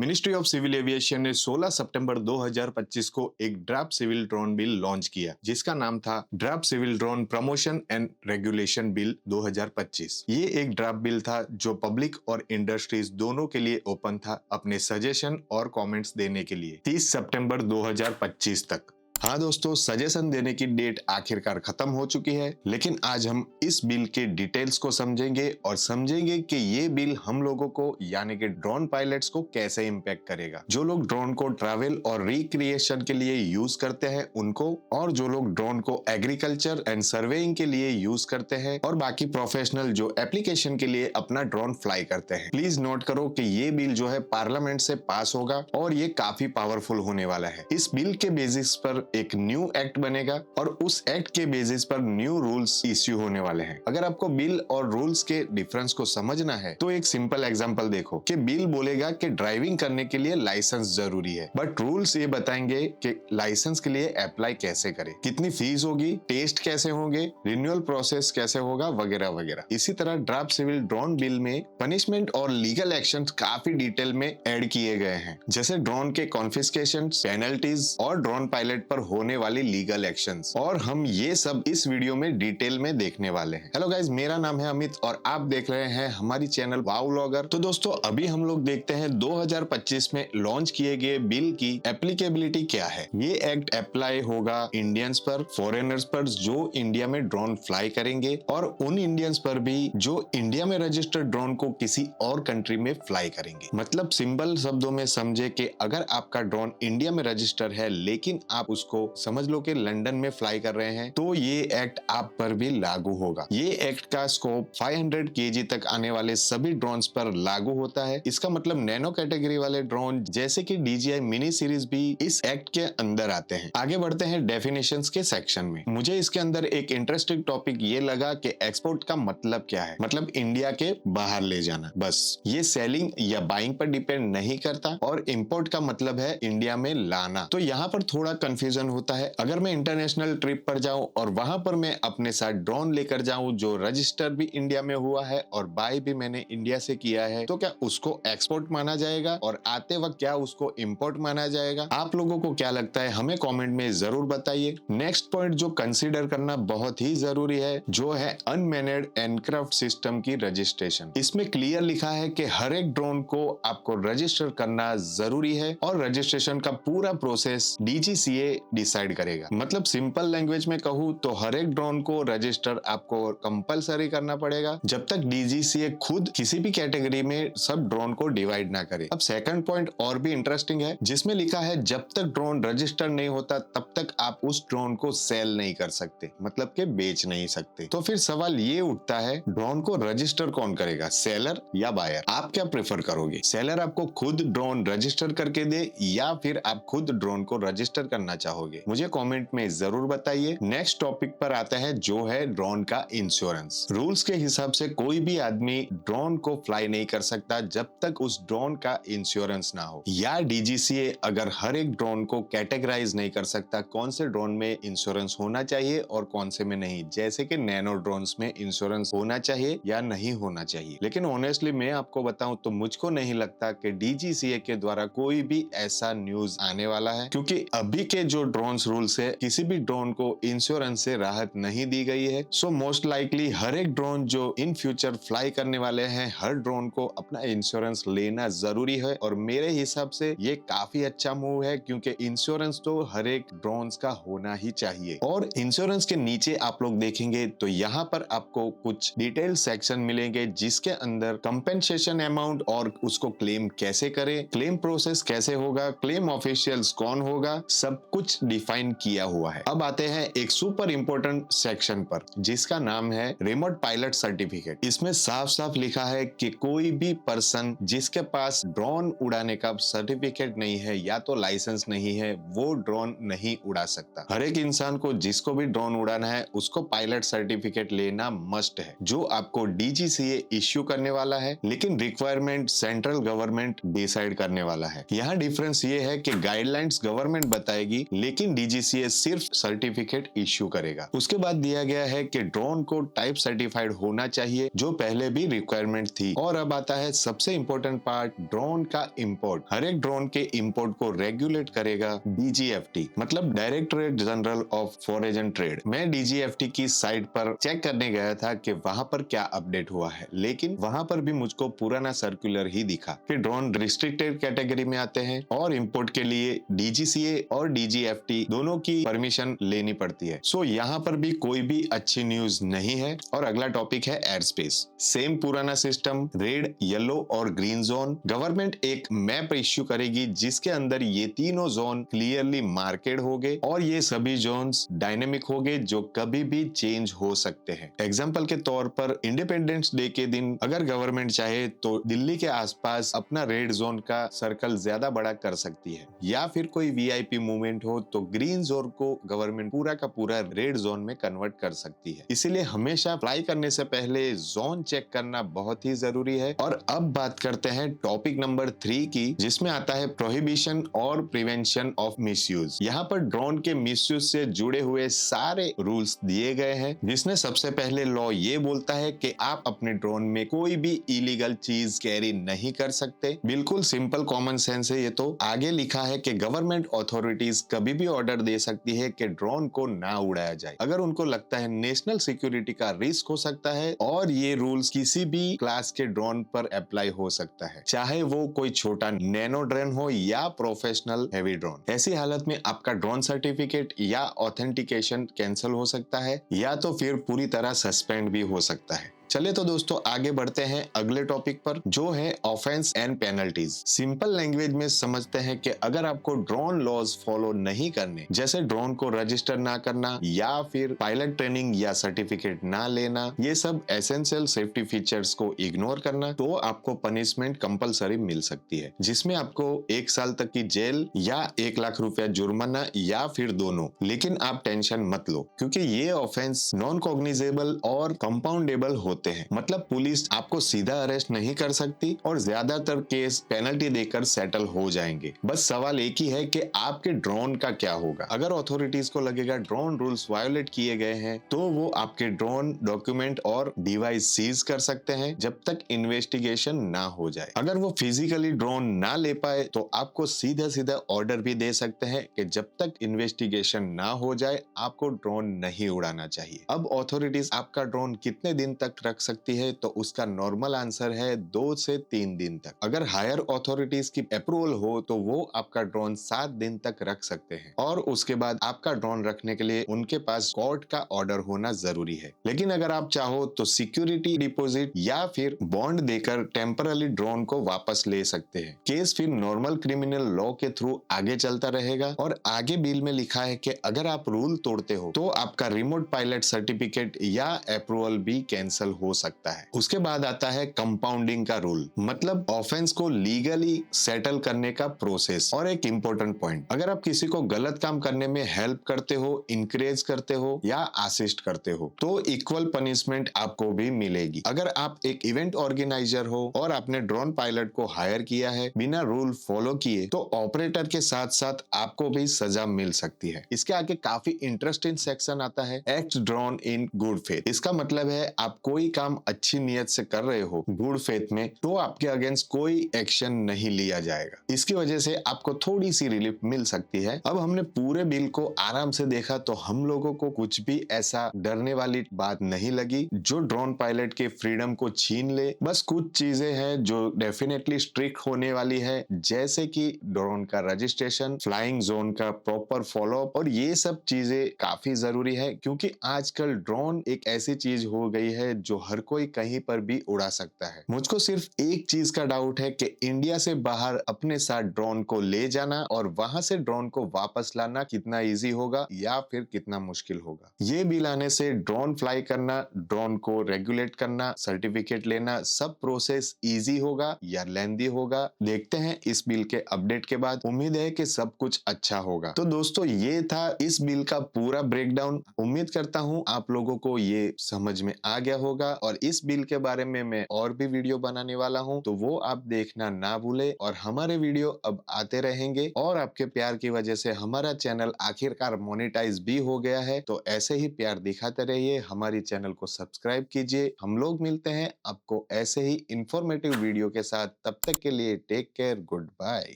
Ministry of civil aviation ने 16 सितंबर 2025 को एक draft civil drone bill launch किया जिसका नाम था draft civil drone promotion and regulation bill 2025। ये एक ड्राफ्ट बिल था जो पब्लिक और इंडस्ट्रीज दोनों के लिए ओपन था अपने सजेशन और कमेंट्स देने के लिए 30 सितंबर 2025 तक। हाँ दोस्तों, सजेशन देने की डेट आखिरकार खत्म हो चुकी है, लेकिन आज हम इस बिल के डिटेल्स को समझेंगे और समझेंगे कि ये बिल हम लोगों को यानी कि ड्रोन पायलट्स को कैसे इम्पैक्ट करेगा। जो लोग ड्रोन को ट्रैवल और रिक्रिएशन के लिए यूज करते हैं उनको, और जो लोग ड्रोन को एग्रीकल्चर एंड सर्वेइंग के लिए यूज करते हैं, और बाकी प्रोफेशनल जो एप्लीकेशन के लिए अपना ड्रोन फ्लाई करते हैं। प्लीज नोट करो कि ये बिल जो है पार्लियामेंट से पास होगा और ये काफी पावरफुल होने वाला है। इस बिल के बेसिस पर एक न्यू एक्ट बनेगा और उस एक्ट के बेसिस पर न्यू रूल्स इश्यू होने वाले हैं। अगर आपको बिल और रूल्स के डिफरेंस को समझना है तो एक सिंपल एग्जांपल देखो कि बिल बोलेगा कि ड्राइविंग करने के लिए लाइसेंस जरूरी है, बट रूल्स ये बताएंगे कि लाइसेंस के लिए अप्लाई कैसे करें, कितनी फीस होगी, टेस्ट कैसे होंगे, रिन्यूअल प्रोसेस कैसे होगा, वगैरह वगैरह। इसी तरह ड्राफ्ट सिविल ड्रोन बिल में पनिशमेंट और लीगल एक्शन काफी डिटेल में ऐड किए गए हैं, जैसे ड्रोन के कॉन्फिस्केशन, पेनल्टीज और ड्रोन पायलट पर होने वाली लीगल एक्शंस, और हम ये सब इस वीडियो में डिटेल में देखने वाले हैं। हेलो गाइस, मेरा नाम है अमित और आप देख रहे हैं हमारी चैनल वाव व्लॉगर। तो दोस्तों, अभी हम लोग देखते हैं 2025 में लॉन्च किए गए बिल की एप्लीकेबिलिटी क्या है। ये एक्ट अप्लाई होगा इंडियंस पर, फॉरेनर्स पर जो इंडिया में ड्रोन फ्लाई करेंगे, और उन इंडियंस पर भी जो इंडिया में रजिस्टर्ड ड्रोन को किसी और कंट्री में फ्लाई करेंगे। मतलब सिंपल शब्दों में समझे कि अगर आपका ड्रोन इंडिया में रजिस्टर है लेकिन आप उसको समझ लो कि लंदन में फ्लाई कर रहे हैं, तो ये एक्ट आप पर भी लागू होगा। ये एक्ट का स्कोप 500 केजी तक आने वाले सभी ड्रोन्स पर लागू होता है। इसका मतलब नैनो कैटेगरी वाले ड्रोन जैसे कि DJI मिनी सीरीज भी इस एक्ट के अंदर आते हैं। आगे बढ़ते हैं डेफिनेशंस के सेक्शन में। मुझे इसके अंदर एक इंटरेस्टिंग टॉपिक ये लगा कि एक्सपोर्ट का मतलब क्या है। मतलब इंडिया के बाहर ले जाना, बस। ये सेलिंग या बाइंग पर डिपेंड नहीं करता, और इम्पोर्ट का मतलब है इंडिया में लाना। तो यहाँ पर थोड़ा कंफ्यूजन होता है। अगर मैं इंटरनेशनल ट्रिप पर जाऊं और वहां पर मैं अपने साथ ड्रोन लेकर जाऊं जो रजिस्टर भी इंडिया में हुआ है और बाय भी मैंने इंडिया से किया है, तो क्या उसको एक्सपोर्ट माना जाएगा और आते वक्त क्या उसको इंपोर्ट माना जाएगा? आप लोगों को क्या लगता है हमें कमेंट में जरूर बताइए। नेक्स्ट पॉइंट जो कंसीडर करना बहुत ही जरूरी है, जो है अनमैनेड एयरक्राफ्ट सिस्टम की रजिस्ट्रेशन। इसमें क्लियर लिखा है कि हर एक ड्रोन को आपको रजिस्टर करना जरूरी है, और रजिस्ट्रेशन का पूरा प्रोसेस DGCA डिसाइड करेगा। मतलब सिंपल लैंग्वेज में कहूँ तो हर एक ड्रोन को रजिस्टर आपको कंपलसरी करना पड़ेगा जब तक DGCA खुद किसी भी कैटेगरी में सब ड्रोन को डिवाइड ना करे। अब सेकंड पॉइंट और भी इंटरेस्टिंग है, जिसमें लिखा है जब तक ड्रोन रजिस्टर नहीं होता तब तक आप उस ड्रोन को सेल नहीं कर सकते, मतलब के बेच नहीं सकते। तो फिर सवाल ये उठता है, ड्रोन को रजिस्टर कौन करेगा, सेलर या बायर? आप क्या प्रेफर करोगे? सेलर आपको खुद ड्रोन रजिस्टर करके दे या फिर आप खुद ड्रोन को रजिस्टर करना चाहोगे? मुझे कमेंट में जरूर बताइए। नेक्स्ट टॉपिक पर आता है जो है ड्रोन का इंश्योरेंस। रूल्स के हिसाब से कोई भी आदमी ड्रोन को फ्लाई नहीं कर सकता जब तक उस ड्रोन का इंश्योरेंस ना हो, या DGCA अगर हर एक ड्रोन को कैटेगराइज नहीं कर सकता कौन से ड्रोन में इंश्योरेंस होना चाहिए और कौन से में नहीं, जैसे कि नैनो ड्रोन्स में इंश्योरेंस होना चाहिए या नहीं होना चाहिए। लेकिन ऑनेस्टली मैं आपको बताऊं तो मुझको नहीं लगता कि DGCA के द्वारा कोई भी ऐसा न्यूज आने वाला है, क्योंकि अभी के जो ड्रोन्स रूल्स है किसी भी ड्रोन को इंश्योरेंस से राहत नहीं दी गई है। सो मोस्ट लाइकली हर एक ड्रोन जो इन फ्यूचर फ्लाई करने वाले हैं, हर ड्रोन को अपना इंश्योरेंस लेना जरूरी है, और मेरे हिसाब से ये काफी अच्छा मूव है, क्योंकि इंश्योरेंस तो हर एक ड्रोन्स का होना ही चाहिए। और इंश्योरेंस के नीचे आप लोग देखेंगे तो यहाँ पर आपको कुछ डिटेल सेक्शन मिलेंगे जिसके अंदर कंपेंसेशन अमाउंट और उसको क्लेम कैसे करें, क्लेम प्रोसेस कैसे होगा, क्लेम ऑफिशियल्स कौन होगा, सब कुछ डिफाइन किया हुआ है। अब आते हैं एक सुपर इंपोर्टेंट सेक्शन पर जिसका नाम है रिमोट पायलट सर्टिफिकेट। इसमें साफ साफ लिखा है कि कोई भी पर्सन जिसके पास ड्रोन उड़ाने का सर्टिफिकेट नहीं है या तो लाइसेंस नहीं है, वो ड्रोन नहीं उड़ा सकता। हर एक इंसान को जिसको भी ड्रोन उड़ाना है उसको पायलट सर्टिफिकेट लेना मस्ट है, जो आपको DGCA इश्यू करने वाला है, लेकिन रिक्वायरमेंट सेंट्रल गवर्नमेंट डिसाइड करने वाला है। यहाँ डिफरेंस ये है कि गाइडलाइंस गवर्नमेंट बताएगी, लेकिन डीजीसीए सिर्फ सर्टिफिकेट इश्यू करेगा। उसके बाद दिया गया है कि ड्रोन को टाइप सर्टिफाइड होना चाहिए, जो पहले भी रिक्वायरमेंट थी। और अब आता है सबसे इम्पोर्टेंट पार्ट, ड्रोन का इंपोर्ट। हर एक ड्रोन के इंपोर्ट को रेगुलेट करेगा डीजीएफटी, मतलब directorate general of foreign trade. मैं डीजीएफटी की साइट पर चेक करने गया था कि वहां पर क्या अपडेट हुआ है, लेकिन वहां पर भी मुझको पुराना सर्कुलर ही दिखा कि ड्रोन रिस्ट्रिक्टेड कैटेगरी में आते हैं और इंपोर्ट के लिए डीजीसीए और डीजीएफटी दोनों की परमिशन लेनी पड़ती है। सो यहाँ पर भी कोई भी अच्छी न्यूज नहीं है। और अगला टॉपिक है एयर स्पेस। सेम पुराना सिस्टम, रेड, येलो और ग्रीन जोन। गवर्नमेंट एक मैप इश्यू करेगी जिसके अंदर ये तीनों जोन क्लियरली मार्केड होंगे और ये सभी जोन्स डायनेमिक होंगे, जो कभी भी चेंज हो सकते हैं। एग्जाम्पल के तौर पर इंडिपेंडेंस डे के दिन अगर गवर्नमेंट चाहे तो दिल्ली के आसपास अपना रेड जोन का सर्कल ज्यादा बड़ा कर सकती है, या फिर कोई वीआईपी मूवमेंट हो तो ग्रीन जोन को गवर्नमेंट पूरा का पूरा रेड जोन में कन्वर्ट कर सकती है। इसीलिए हमेशा फ्लाई करने से पहले जोन चेक करना बहुत ही जरूरी है। और अब बात करते हैं टॉपिक नंबर 3 की, जिसमें आता है प्रोहिबिशन और प्रिवेंशन ऑफ मिसयूज। यहाँ पर ड्रोन के मिसयूज से जुड़े हुए सारे रूल्स दिए गए हैं, जिसमें सबसे पहले लॉ ये बोलता है कि आप अपने ड्रोन में कोई भी इलीगल चीज कैरी नहीं कर सकते। बिल्कुल सिंपल कॉमन सेंस है ये तो। आगे लिखा है कि गवर्नमेंट अथॉरिटीज कभी भी ऑर्डर दे सकती है कि ड्रोन को ना उड़ाया जाए अगर उनको लगता है नेशनल सिक्योरिटी का रिस्क हो सकता है, और ये रूल्स किसी भी क्लास के ड्रोन पर अप्लाई हो सकता है, चाहे वो कोई छोटा नैनो ड्रोन हो या प्रोफेशनल हेवी ड्रोन। ऐसी हालत में आपका ड्रोन सर्टिफिकेट या ऑथेंटिकेशन कैंसिल हो सकता है, या तो फिर पूरी तरह सस्पेंड भी हो सकता है। चले तो दोस्तों आगे बढ़ते हैं अगले टॉपिक पर, जो है offence and penalties. Simple language में समझते हैं कि अगर आपको ड्रोन लॉज फॉलो नहीं करने, जैसे ड्रोन को रजिस्टर ना करना या फिर पायलट ट्रेनिंग या सर्टिफिकेट ना लेना, ये सब एसेंशियल सेफ्टी फीचर्स को इग्नोर करना, तो आपको पनिशमेंट कंपलसरी मिल सकती है, जिसमें आपको 1 साल तक की जेल या 1 लाख रुपया जुर्माना या फिर दोनों। लेकिन आप टेंशन मत लो, क्योंकि ये ऑफेंस नॉन कॉग्निजेबल और कंपाउंडेबल होते हैं। मतलब पुलिस आपको सीधा अरेस्ट नहीं कर सकती और ज्यादातर केस पेनल्टी देकर सेटल हो जाएंगे। बस सवाल एक ही है कि आपके ड्रोन का क्या होगा। अगर अथॉरिटीज को लगेगा ड्रोन रूल्स वायोलेट किए गए हैं, तो वो आपके ड्रोन, डॉक्यूमेंट और डिवाइस सीज कर सकते हैं जब तक इन्वेस्टिगेशन ना हो जाए। अगर वो फिजिकली ड्रोन ना ले पाए तो आपको सीधा सीधा ऑर्डर भी दे सकते हैं कि जब तक इन्वेस्टिगेशन ना हो जाए आपको ड्रोन नहीं उड़ाना चाहिए। अब अथॉरिटीज आपका ड्रोन कितने दिन तक रख सकती है, तो उसका नॉर्मल आंसर है 2 से 3 दिन तक। अगर हायर अथॉरिटीज की अप्रूवल हो तो वो आपका ड्रोन 7 दिन तक रख सकते हैं, और उसके बाद आपका ड्रोन रखने के लिए उनके पास कोर्ट का ऑर्डर होना जरूरी है। लेकिन अगर आप चाहो तो सिक्योरिटी डिपॉजिट या फिर बॉन्ड देकर टेम्पररी ड्रोन को वापस ले सकते हैं। केस फिर नॉर्मल क्रिमिनल लॉ के थ्रू आगे चलता रहेगा। और आगे बिल में लिखा है कि अगर आप रूल तोड़ते हो तो आपका रिमोट पायलट सर्टिफिकेट या अप्रूवल भी कैंसिल हो सकता है। उसके बाद आता है कंपाउंडिंग का रूल, मतलब ऑफेंस को लीगली सेटल करने का प्रोसेस। और एक इंपॉर्टेंट पॉइंट, अगर आप किसी को गलत काम करने में हेल्प करते हो, इंकरेज करते हो या असिस्ट करते हो, तो इक्वल पनिशमेंट आपको भी मिलेगी। अगर आप एक इवेंट ऑर्गेनाइजर हो और आपने ड्रोन पायलट को हायर किया है बिना रूल फॉलो किए, तो ऑपरेटर के साथ साथ आपको भी सजा मिल सकती है। इसके आगे काफी इंटरेस्टिंग सेक्शन आता है, act drone in good faith. इसका मतलब है आप कोई काम अच्छी नीयत से कर रहे हो गुड फेथ में, तो आपके अगेंस्ट कोई एक्शन नहीं लिया जाएगा। इसकी वजह से आपको थोड़ी सी रिलीफ मिल सकती है। अब हमने पूरे बिल को आराम से देखा तो हम लोगों को कुछ भी ऐसा डरने वाली बात नहीं लगी जो ड्रोन पायलट के फ्रीडम को छीन ले। बस कुछ चीजें हैं जो डेफिनेटली स्ट्रिक्ट होने वाली है, जैसे कि ड्रोन का रजिस्ट्रेशन, फ्लाइंग जोन का प्रॉपर फॉलोअप, और ये सब चीजें काफी जरूरी है, क्योंकि आजकल ड्रोन एक ऐसी चीज हो गई है जो हर कोई कहीं पर भी उड़ा सकता है। मुझको सिर्फ एक चीज का डाउट है कि इंडिया से बाहर अपने साथ ड्रोन को ले जाना और वहां से ड्रोन को वापस लाना कितना इजी होगा या फिर कितना मुश्किल होगा। ये बिल आने से ड्रोन फ्लाई करना, ड्रोन को रेगुलेट करना, सर्टिफिकेट लेना, सब प्रोसेस इजी होगा या लेंदी होगा, देखते हैं इस बिल के अपडेट के बाद। उम्मीद है कि सब कुछ अच्छा होगा। तो दोस्तों ये था इस बिल का पूरा ब्रेकडाउन। उम्मीद करता हूँ आप लोगों को ये समझ में आ गया होगा। होगा और इस बिल के बारे में मैं और भी वीडियो बनाने वाला हूँ, तो वो आप देखना ना भूले। और हमारे वीडियो अब आते रहेंगे और आपके प्यार की वजह से हमारा चैनल आखिरकार मोनेटाइज भी हो गया है। तो ऐसे ही प्यार दिखाते रहिए, हमारी चैनल को सब्सक्राइब कीजिए। हम लोग मिलते हैं आपको ऐसे ही इंफॉर्मेटिव वीडियो के साथ। तब तक के लिए टेक केयर, गुड बाय।